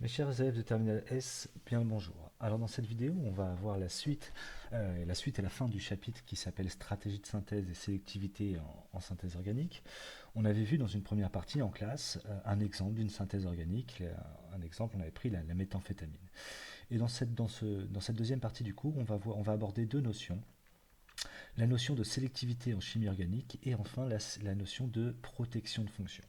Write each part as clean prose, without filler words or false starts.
Mes chers élèves de Terminal S, bien le bonjour. Alors dans cette vidéo, on va voir la suite et la fin du chapitre qui s'appelle Stratégie de synthèse et sélectivité en synthèse organique. On avait vu dans une première partie en classe un exemple d'une synthèse organique. Un exemple, on avait pris la méthamphétamine. Et dans cette deuxième partie du cours, on va aborder deux notions. La notion de sélectivité en chimie organique et enfin la notion de protection de fonction.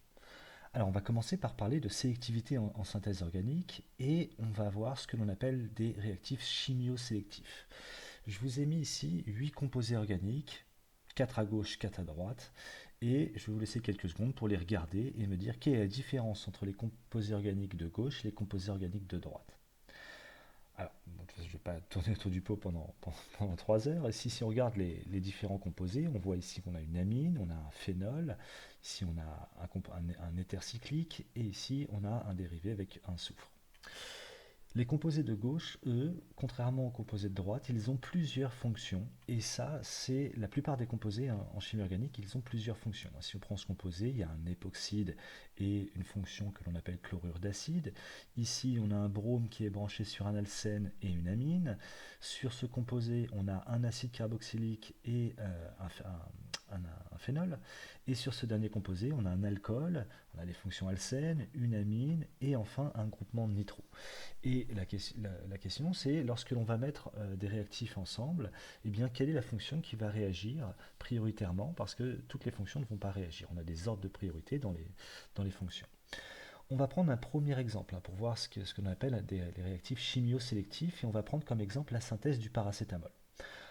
Alors, on va commencer par parler de sélectivité en synthèse organique et on va voir ce que l'on appelle des réactifs chimio-sélectifs. Je vous ai mis ici 8 composés organiques, 4 à gauche, 4 à droite, et je vais vous laisser quelques secondes pour les regarder et me dire quelle est la différence entre les composés organiques de gauche et les composés organiques de droite. Alors, je ne vais pas tourner autour du pot pendant 3 heures. Ici, si on regarde les différents composés, on voit ici qu'on a une amine, on a un phénol, ici on a un éther cyclique, et ici on a un dérivé avec un soufre. Les composés de gauche, eux, contrairement aux composés de droite, ils ont plusieurs fonctions. Et ça, c'est la plupart des composés en chimie organique, ils ont plusieurs fonctions. Si on prend ce composé, il y a un époxyde et une fonction que l'on appelle chlorure d'acide. Ici, on a un brome qui est branché sur un alcène et une amine. Sur ce composé, on a un acide carboxylique et un phénol. Et sur ce dernier composé, on a un alcool, on a les fonctions alcène, une amine et enfin un groupement nitro. Et la question, c'est lorsque l'on va mettre des réactifs ensemble, eh bien, quelle est la fonction qui va réagir prioritairement, parce que toutes les fonctions ne vont pas réagir. On a des ordres de priorité dans les fonctions. On va prendre un premier exemple pour voir ce qu'on appelle les réactifs chimio-sélectifs, et on va prendre comme exemple la synthèse du paracétamol.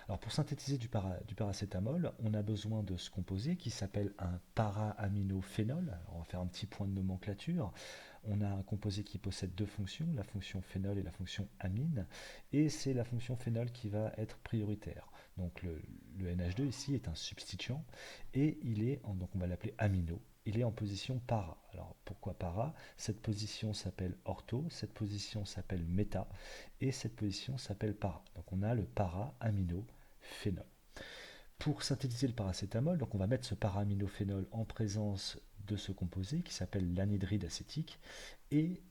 Alors pour synthétiser du paracétamol, on a besoin de ce composé qui s'appelle un para-aminophénol. Alors on va faire un petit point de nomenclature. On a un composé qui possède deux fonctions, la fonction phénol et la fonction amine, et c'est la fonction phénol qui va être prioritaire. Donc le NH2 ici est un substituant, et donc on va l'appeler amino. Il est en position para. Alors pourquoi para? Cette position s'appelle ortho, cette position s'appelle méta, et cette position s'appelle para. Donc on a le para-aminophénol. Pour synthétiser le paracétamol, donc on va mettre ce para-aminophénol en présence de ce composé qui s'appelle l'anhydride acétique, et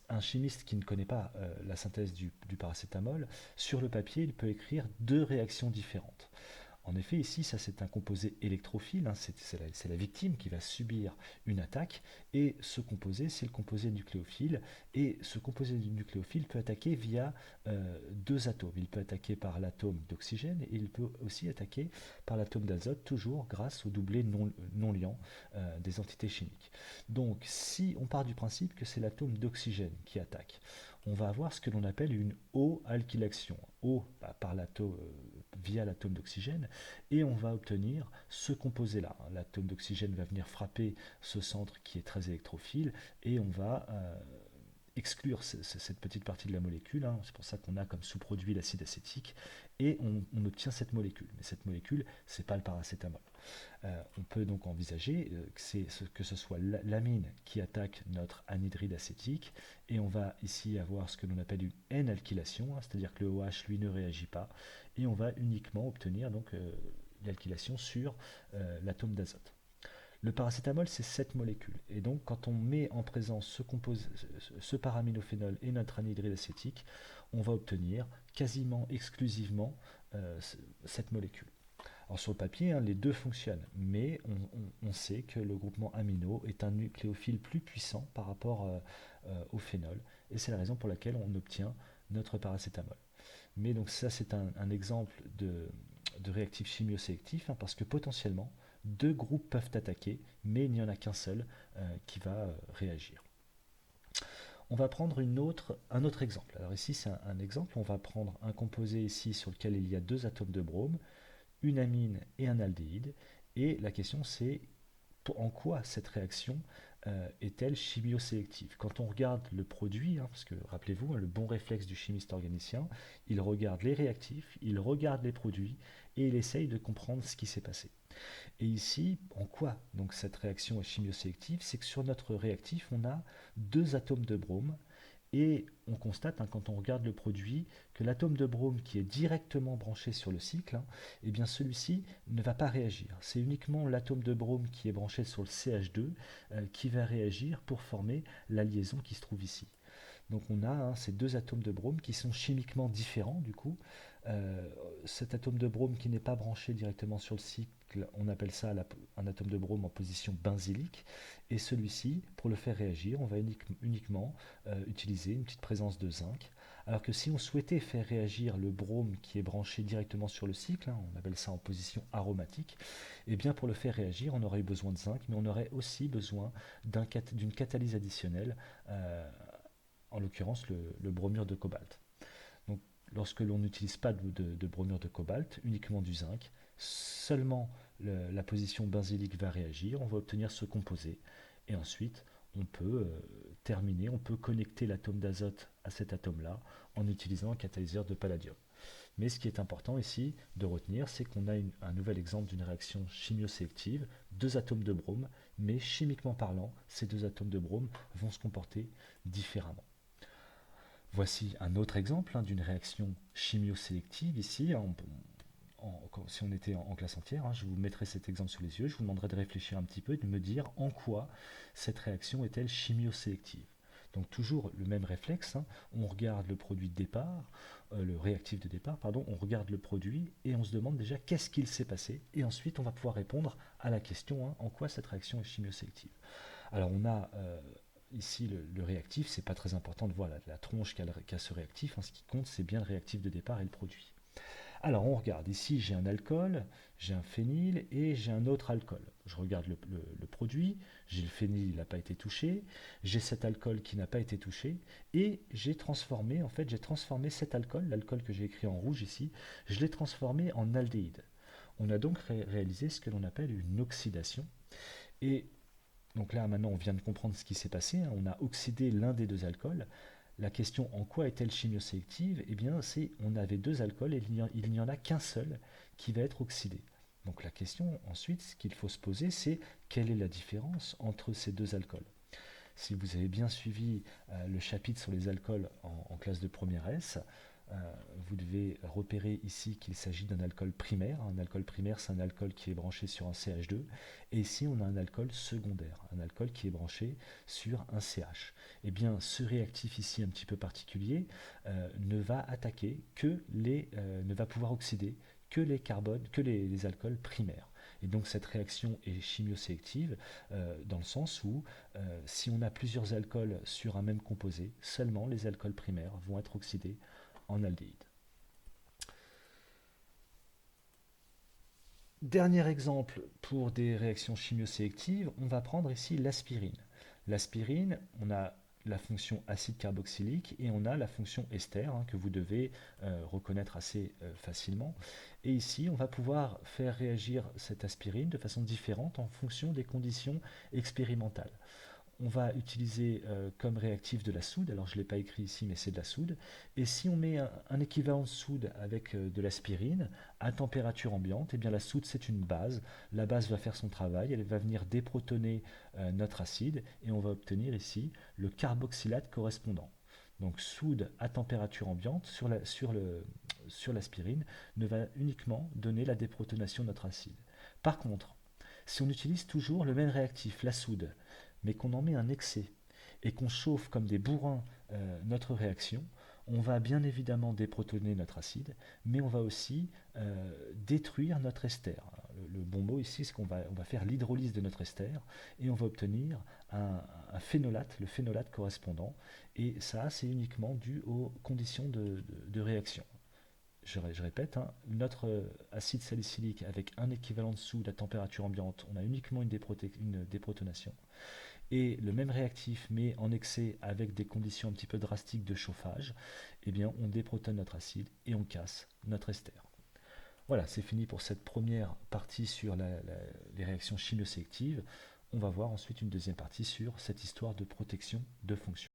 un chimiste qui ne connaît pas la synthèse du paracétamol, sur le papier, il peut écrire deux réactions différentes. En effet, ici, ça c'est un composé électrophile, c'est la victime qui va subir une attaque, et ce composé, c'est le composé nucléophile, et ce composé nucléophile peut attaquer via deux atomes. Il peut attaquer par l'atome d'oxygène, et il peut aussi attaquer par l'atome d'azote, toujours grâce au doublé non liant des entités chimiques. Donc, si on part du principe que c'est l'atome d'oxygène qui attaque, on va avoir ce que l'on appelle une O-alkylation. O via l'atome d'oxygène, et on va obtenir ce composé-là. L'atome d'oxygène va venir frapper ce centre qui est très électrophile, et on va exclure cette petite partie de la molécule. C'est pour ça qu'on a comme sous-produit l'acide acétique, et on obtient cette molécule. Mais cette molécule, c'est pas le paracétamol. On peut donc envisager que ce soit l'amine qui attaque notre anhydride acétique, et on va ici avoir ce que l'on appelle une N-alkylation, c'est-à-dire que le OH lui ne réagit pas, et on va uniquement obtenir donc l'alkylation sur l'atome d'azote. Le paracétamol, c'est cette molécule, et donc quand on met en présence ce paraminophénol et notre anhydride acétique, on va obtenir quasiment exclusivement cette molécule. Alors sur le papier, les deux fonctionnent, mais on sait que le groupement amino est un nucléophile plus puissant par rapport au phénol, et c'est la raison pour laquelle on obtient notre paracétamol. Mais donc ça, c'est un exemple de réactif chimio-sélectif, parce que potentiellement, deux groupes peuvent attaquer, mais il n'y en a qu'un seul qui va réagir. On va prendre un autre exemple. Alors ici, c'est un exemple. On va prendre un composé ici sur lequel il y a deux atomes de brome, une amine et un aldéhyde. Et la question, c'est en quoi cette réaction est-elle chimio-sélective? Quand on regarde le produit, parce que rappelez-vous, le bon réflexe du chimiste organicien, il regarde les réactifs, il regarde les produits, et il essaye de comprendre ce qui s'est passé. Et ici, en quoi donc cette réaction est chimio-sélective? C'est que sur notre réactif, on a deux atomes de brome, et on constate, quand on regarde le produit, que l'atome de brome qui est directement branché sur le cycle, eh bien celui-ci ne va pas réagir. C'est uniquement l'atome de brome qui est branché sur le CH2 qui va réagir pour former la liaison qui se trouve ici. Donc on a ces deux atomes de brome qui sont chimiquement différents du coup. Euh, Cet atome de brome qui n'est pas branché directement sur le cycle, on appelle ça un atome de brome en position benzylique. Et celui-ci, pour le faire réagir, on va uniquement utiliser une petite présence de zinc. Alors que si on souhaitait faire réagir le brome qui est branché directement sur le cycle, on appelle ça en position aromatique, et bien pour le faire réagir, on aurait eu besoin de zinc, mais on aurait aussi besoin d'une catalyse additionnelle, euh, en l'occurrence le bromure de cobalt. Donc lorsque l'on n'utilise pas de bromure de cobalt, uniquement du zinc, seulement la position benzylique va réagir, on va obtenir ce composé, et ensuite on peut terminer, on peut connecter l'atome d'azote à cet atome-là en utilisant un catalyseur de palladium. Mais ce qui est important ici de retenir, c'est qu'on a un nouvel exemple d'une réaction chimiosélective, deux atomes de brome, mais chimiquement parlant, ces deux atomes de brome vont se comporter différemment. Voici un autre exemple d'une réaction chimiosélective ici. Si on était en classe entière, je vous mettrai cet exemple sous les yeux, je vous demanderai de réfléchir un petit peu et de me dire en quoi cette réaction est-elle chimiosélective. Donc toujours le même réflexe, on regarde le produit de départ, le réactif de départ, pardon, on regarde le produit et on se demande déjà qu'est-ce qu'il s'est passé, et ensuite on va pouvoir répondre à la question en quoi cette réaction est chimiosélective. Alors on a ici le réactif, c'est pas très important de voir la tronche qu'a ce réactif, ce qui compte c'est bien le réactif de départ et le produit. Alors on regarde, ici j'ai un alcool, j'ai un phényl et j'ai un autre alcool. Je regarde le produit, j'ai le phényl, il n'a pas été touché, j'ai cet alcool qui n'a pas été touché, et j'ai transformé cet alcool, l'alcool que j'ai écrit en rouge ici, je l'ai transformé en aldéhyde. On a donc réalisé ce que l'on appelle une oxydation, et donc là maintenant on vient de comprendre ce qui s'est passé, on a oxydé l'un des deux alcools. La question en quoi est-elle chimiosélective? Eh bien, c'est on avait deux alcools et il n'y en a qu'un seul qui va être oxydé. Donc la question ensuite, ce qu'il faut se poser, c'est quelle est la différence entre ces deux alcools? Si vous avez bien suivi le chapitre sur les alcools en classe de première S, vous devez repérer ici qu'il s'agit d'un alcool primaire. Un alcool primaire, c'est un alcool qui est branché sur un CH2. Et ici, on a un alcool secondaire, un alcool qui est branché sur un CH. Eh bien, ce réactif ici, un petit peu particulier, ne va attaquer ne va pouvoir oxyder que les carbones, que les alcools primaires. Et donc cette réaction est chimiosélective dans le sens où si on a plusieurs alcools sur un même composé, seulement les alcools primaires vont être oxydés en aldéhyde. Dernier exemple pour des réactions chimiosélectives, on va prendre ici l'aspirine. L'aspirine, on a la fonction acide carboxylique et on a la fonction ester que vous devez reconnaître assez facilement. Et ici, on va pouvoir faire réagir cette aspirine de façon différente en fonction des conditions expérimentales. On va utiliser comme réactif de la soude, alors je ne l'ai pas écrit ici mais c'est de la soude, et si on met un équivalent de soude avec de l'aspirine à température ambiante, et bien la soude c'est une base, la base va faire son travail, elle va venir déprotoner notre acide et on va obtenir ici le carboxylate correspondant. Donc soude à température ambiante sur l'aspirine ne va uniquement donner la déprotonation de notre acide. Par contre, si on utilise toujours le même réactif, la soude, mais qu'on en met un excès et qu'on chauffe comme des bourrins notre réaction, on va bien évidemment déprotoner notre acide, mais on va aussi détruire notre ester. Le bon mot ici, c'est on va faire l'hydrolyse de notre ester et on va obtenir un phénolate, le phénolate correspondant, et ça c'est uniquement dû aux conditions de réaction. Je répète, notre acide salicylique avec un équivalent de soude à température ambiante, on a uniquement une déprotonation. Et le même réactif, mais en excès avec des conditions un petit peu drastiques de chauffage, eh bien on déprotonne notre acide et on casse notre ester. Voilà, c'est fini pour cette première partie sur les réactions chimiosélectives. On va voir ensuite une deuxième partie sur cette histoire de protection de fonction.